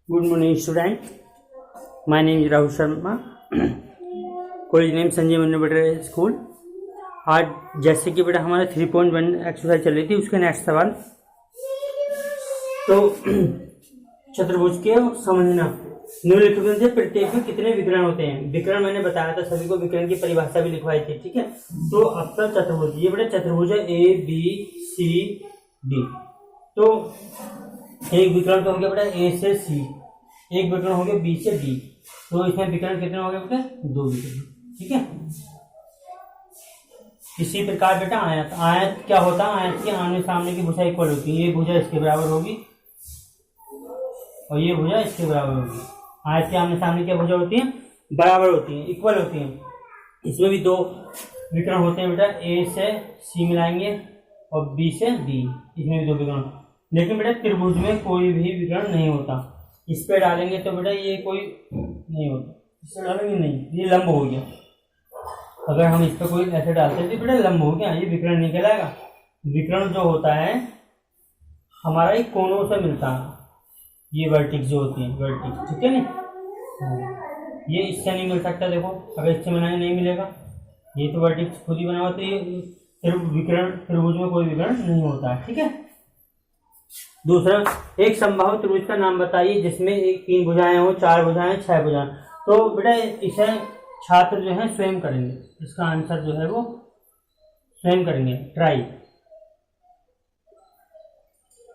Good morning, student. My name is Rahul Sharma. College name Sanjay Mannu बेटा school. आज जैसे कि बेटा हमारा 3.1 एक्सरसाइज चल रही थी, उसके नेक्स्ट सवाल तो चतुर्भुज के समझना। निम्नलिखित से प्रत्येक में कितने विकर्ण होते हैं। विकर्ण मैंने बताया था सभी को, विकर्ण की परिभाषा भी लिखवाई थी, ठीक है। तो अब तक चतुर्भुज, ये बेटा चतुर्भुज है ए बी सी डी। तो एक विकर्ण तो हो गया बेटा ए से सी, एक विकर्ण हो गया बी से डी। तो इसमें विकर्ण कितने हो गए बेटा? 2 विकर्ण, ठीक है। इसी प्रकार बेटा आयत, आयत क्या होता है? आयत के आमने सामने की भुजा इक्वल होती है। ये भुजा इसके बराबर होगी और ये भुजा इसके बराबर होगी। आयत के आमने सामने क्या भुजा होती है? बराबर होती है, इक्वल होती है। इसमें भी 2 विकर्ण होते हैं बेटा, ए से सी मिलाएंगे और बी से डी, इसमें भी 2 विकर्ण। लेकिन बेटा त्रिभुज में कोई भी विकर्ण नहीं होता। इस पे डालेंगे तो बेटा ये कोई नहीं होता, इस पे डालेंगे नहीं, ये लंब हो गया। अगर हम इस पे कोई ऐसे डालते हैं तो बेटा लंब हो गया, ये विकर्ण नहीं कहलाएगा। विकर्ण जो होता है हमारा एक कोणों से मिलता है, ये वर्टिक्स जो होती है, वर्टिक्स, ठीक है ना। ये इससे नहीं मिल सकता, देखो अगर इससे मिलाएंगे नहीं मिलेगा, ये तो वर्टिक्स खुद ही बना हुआ। तो ये विकर्ण, त्रिभुज में कोई विकर्ण नहीं होता है, ठीक है। दूसरा, एक संभावित त्रिभुज का नाम बताइए जिसमें 3 भुजाएं हो, 4 भुजाएं, 6 भुजाएं। तो बेटा इसे छात्र जो है स्वयं करेंगे, इसका आंसर जो है वो स्वयं करेंगे, ट्राई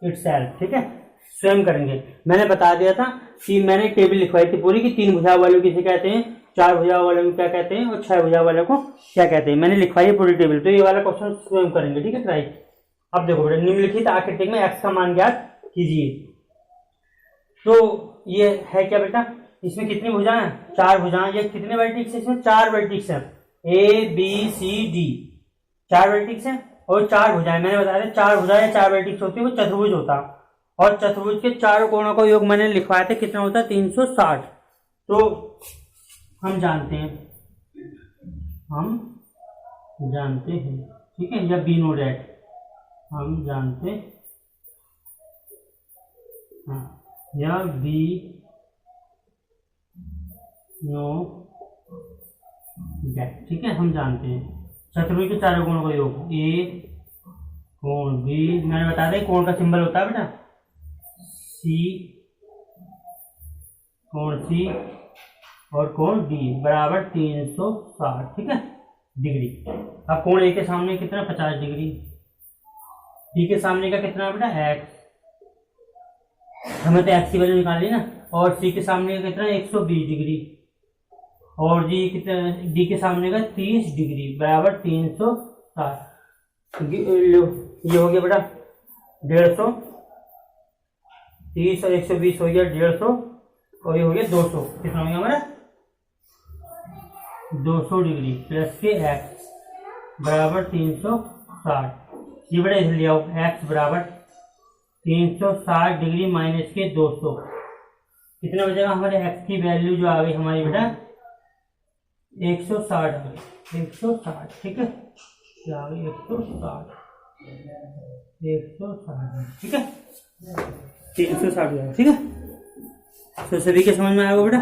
इटसेल्फ, ठीक है, स्वयं करेंगे। मैंने बता दिया था कि मैंने टेबल लिखवाई थी पूरी कि 3 भुजा वालों किसे कहते हैं, 4 भुजा वालों को क्या कहते हैं और 6 भुजा वालों को क्या कहते हैं। मैंने लिखवाई है पूरी टेबल। तो ये वाला क्वेश्चन स्वयं करेंगे, ठीक है, ट्राई। अब देखो बेटा, निम्नलिखित आकृति में x का मान ज्ञात कीजिए। तो ये है क्या बेटा, इसमें कितनी भुजाएं हैं? 4 भुजाएं। ये कितने वर्टिक्स है? इसमें 4 वर्टिक्स है, A B C D, 4 vertex है और 4 भुजाएं। मैंने बताया था 4 भुजाएं या 4 वर्टिक्स होती है वो चतुर्भुज होता। और चतुर्भुज के 4 कोणों का योग मैंने लिखवाया था, कितना होता है? 360। तो हम जानते हैं, ठीक है, या बी नो डेट, हम जानते हैं, या बी नो डेट, ठीक है, हम जानते हैं चतुर्भुज के 4 कोणों का योग। ए कोण बी, मैंने बता दें कोण का सिंबल होता है बेटा सी, कोण सी और कोण डी बराबर 360, ठीक है, डिग्री। अब कोण ए के सामने कितना? 50 डिग्री। डी के सामने का कितना बेटा? x, हमें तो x की वैल्यू निकाली ना। और सी के सामने का कितना? 120 डिग्री। और डी कितना? डी के सामने का 30 डिग्री बराबर 360। ये हो गया बेटा 150, 30 और 120 हो गया 150 और ये हो गया 200। कितना हो गया हमारा? 200 डिग्री प्लस के x बराबर 360। ये बड़ा इधर लिया हो, x बराबर 360 डिग्री माइनस के 200, कितना बचेगा हमारे x की वैल्यू जो आ गई हमारी बेटा 160, 160, ठीक है, क्या आ गई? 160, ठीक है, 360, ठीक है। तो सभी के समझ में आएगा बेटा।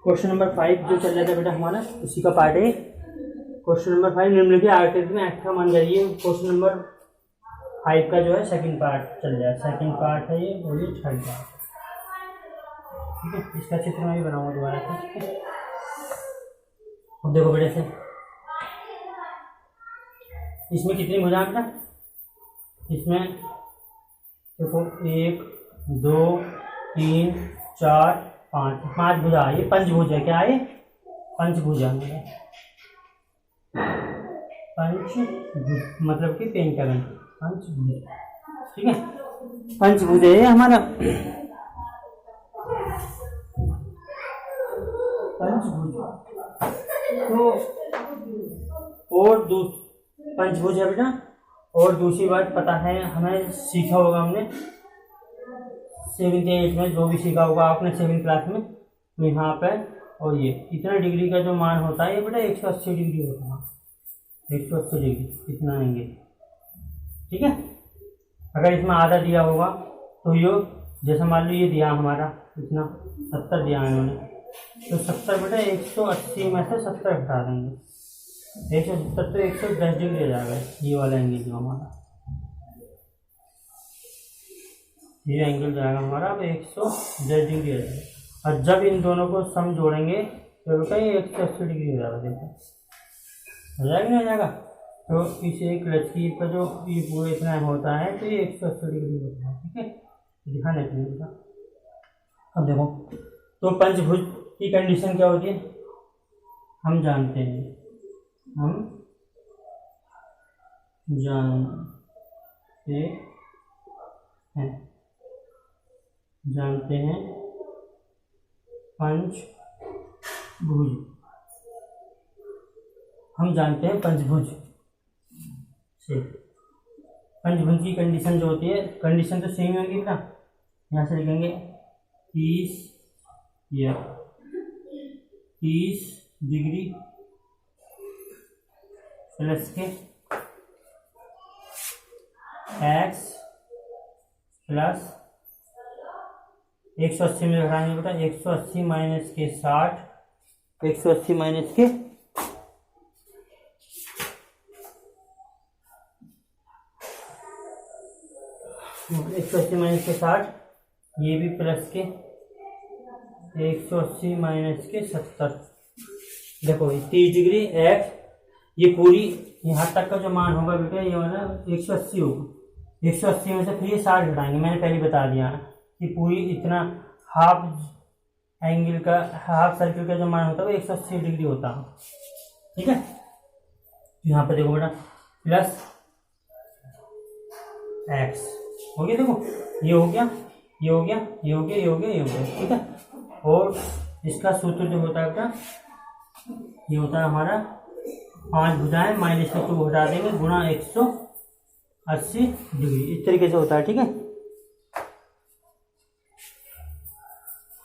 क्वेश्चन नंबर 5 जो चल रहा था बेटा हमारा, उसी का पार्ट है क्वेश्चन नंबर 5। निम्नलिखित आकृति में x का मान जाइए। क्वेश्चन नंबर 5 का जो है सेकंड पार्ट चल रहा है, सेकंड पार्ट है ये, और ये थर्ड पार्ट, ठीक है। इसका चित्र मैं भी बनाऊंगा दोबारा से, ठीक है। अब देखो बेटे से, इसमें कितनी भुजाएं बेटा? इसमें देखो 1 2 3 4 5 भुजा। ये पंचभुज है, क्या है? पंचभुजा, पंचभुज मतलब कि पेंटागन, पंचभुज, ठीक है, पंचभुज है हमारा, पंचभुज। तो और पंचभुज है बेटा। और दूसरी बात पता है हमें, सीखा होगा हमने 7th 8th में, जो भी सीखा होगा आपने 7th क्लास में, तो यहाँ पे और ये इतना डिग्री का जो मान होता है ये बेटा 180 डिग्री होता है, 180 डिग्री इतना एंगल। ठीक है, अगर इसमें आधा दिया होगा तो ये जैसे मान लो ये दिया हमारा इतना 70 दिया इन्होंने, तो 70 बेटा 180 में से 70 घटा देंगे, 170 तो 110 डिग्री आ जाएगा ये वाला एंगल जो हमारा, ये एंगल जाएगा हमारा अब 110 डिग्री आ जाएगा। और जब इन दोनों को सम जोड़ेंगे तो बेटा ये 180 डिग्री हो जाएगा, देखो हो जाएगा नहीं हो जाएगा। तो इस एक लकीर का जो ये पूरा इतना होता है तो ये 180 डिग्री होता है। ठीक है, ध्यान रखिए बेटा। अब देखो तो पंचभुज की कंडीशन क्या होती है, हम जानते हैं जानते हैं पंचभुज, हम जानते हैं पंचभुज से। पंचभुज की कंडीशन जो होती है, कंडीशन तो सेम होगी ना, यहाँ से लिखेंगे 30 डिग्री प्लस के x प्लस 180 में घटाएंगे बेटा 180 माइनस के 60, 180 माइनस के 60, ये भी प्लस के 180 माइनस के 70। देखो 30 डिग्री x, ये पूरी यहाँ तक का जो मान होगा बेटा ये वाला 180 होगा, 180 में से फिर ये 60 घटाएंगे, मैंने पहले बता दिया कि पूरी इतना हाफ एंगल का, हाफ सर्किल का जो मान होता है वो 180 डिग्री होता है। ठीक है, यहाँ पे देखो बेटा प्लस x हो गया, देखो ये हो गया, ये हो गया, ये हो गया, ये हो गया, ये हो गया। ठीक है, और इसका सूत्र जो होता है बेटा ये होता है हमारा 5 भुजाएं माइनस का 2 हटा देंगे गुणा 180 डिग्री, इस तरीके से होता है। ठीक है,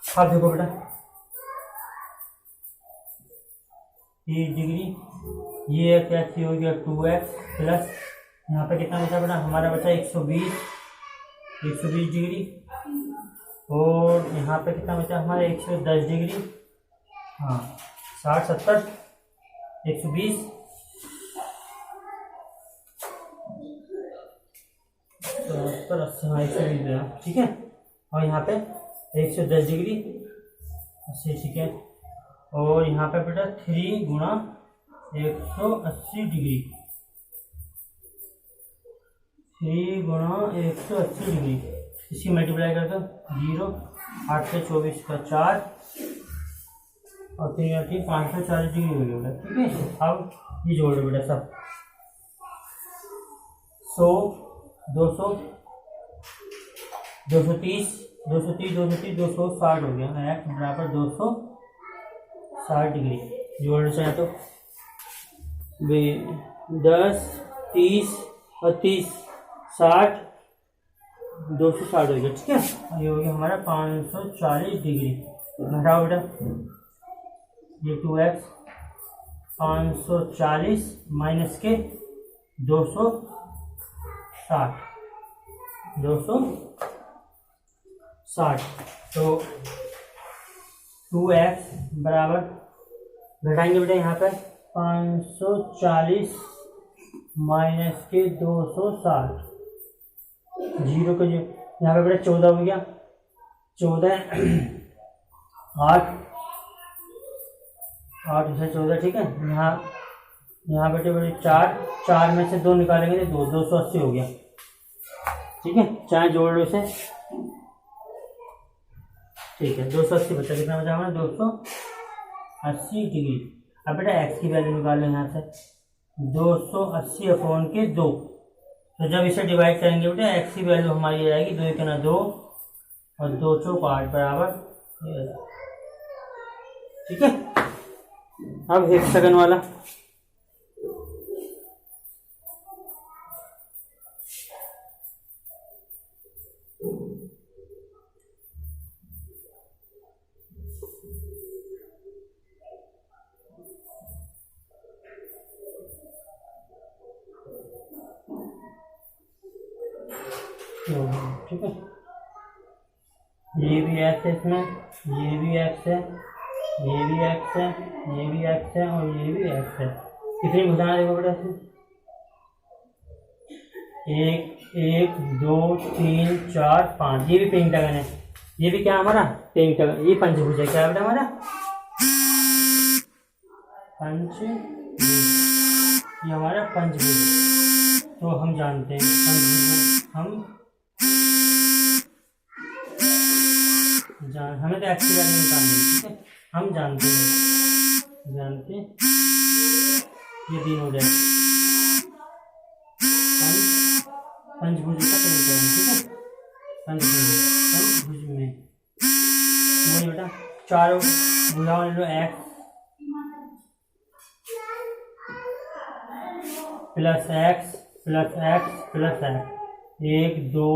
अब देखो बेटा 30 डिग्री, ये क्या हो गया 2x प्लस यहाँ पे कितना बचा बेटा हमारा बचा 120 डिग्री, और यहाँ पे कितना बचा हमारा 110 डिग्री, हाँ 60 70 120 70 80, हाँ 120। ठीक है, और यहाँ पे 110 डिग्री 80। ठीक है, और यहाँ पे बेटा 3 गुणा 180 डिग्री, 3 गुणा 180 डिग्री, इसकी मल्टीप्लाई कर दो 0, 8 से 24 का 4 और 3 540 डिग्री हो गया। ठीक है, अब ये जोड़ दो बेटा सब, 100 200 230 260 हो गया, x बराबर 260 डिग्री। जोड़ना चाहे तो 10 30 और 30 60 260 हो गया। ठीक है, ये हो गया हमारा 540 डिग्री। घटाओ बेटा ये 2x 540 माइनस के 260 तो 2x बराबर घटाएंगे बेटा यहाँ पर 540 माइनस के 260, जीरो का जो यहाँ पे बेटा 14 हो गया, 14 8 से 14। ठीक है, यहाँ बेटे बेटे 4 में से 2 निकालेंगे तो 280 हो गया। ठीक है, चाहे जोड़ लो इसे। ठीक है, 280 बचा, कितना बचा हमारा 280 डिग्री। अब बेटा x की वैल्यू निकाल लो यहाँ से 280 अपॉन के 2, तो जब इसे डिवाइड करेंगे बेटा x की वैल्यू हमारी आ जाएगी 2 1 2 और 2 4 8 बराबर। ठीक है, अब हेक्सागन वाला ये हो गया, ठीक है। ये भी एक्स है इसमें, ये भी एक्स है, ये भी एक्स है, ये भी एक्स है और ये भी एक्स है। कितनी भुजाएं देखो बेटा इसमें, 1 1 2 3 4 5। ये भी पेंटागन है, ये भी क्या हमारा पेंटागन, ये पंचभुज है। क्या है बेटा हमारा पंचभुज, ये हमारा पंचभुज है। तो हम जानते हैं पंचभुज, हमें तो एक्स की वैल्यू निकालनी है, ठीक है। हम जानते ये 3 हो जाए पंचभुज का पेंटागन, ठीक है। पंचभुज में वही बेटा चारों भुजाओं ले लो, x plus x plus x plus x, 1 2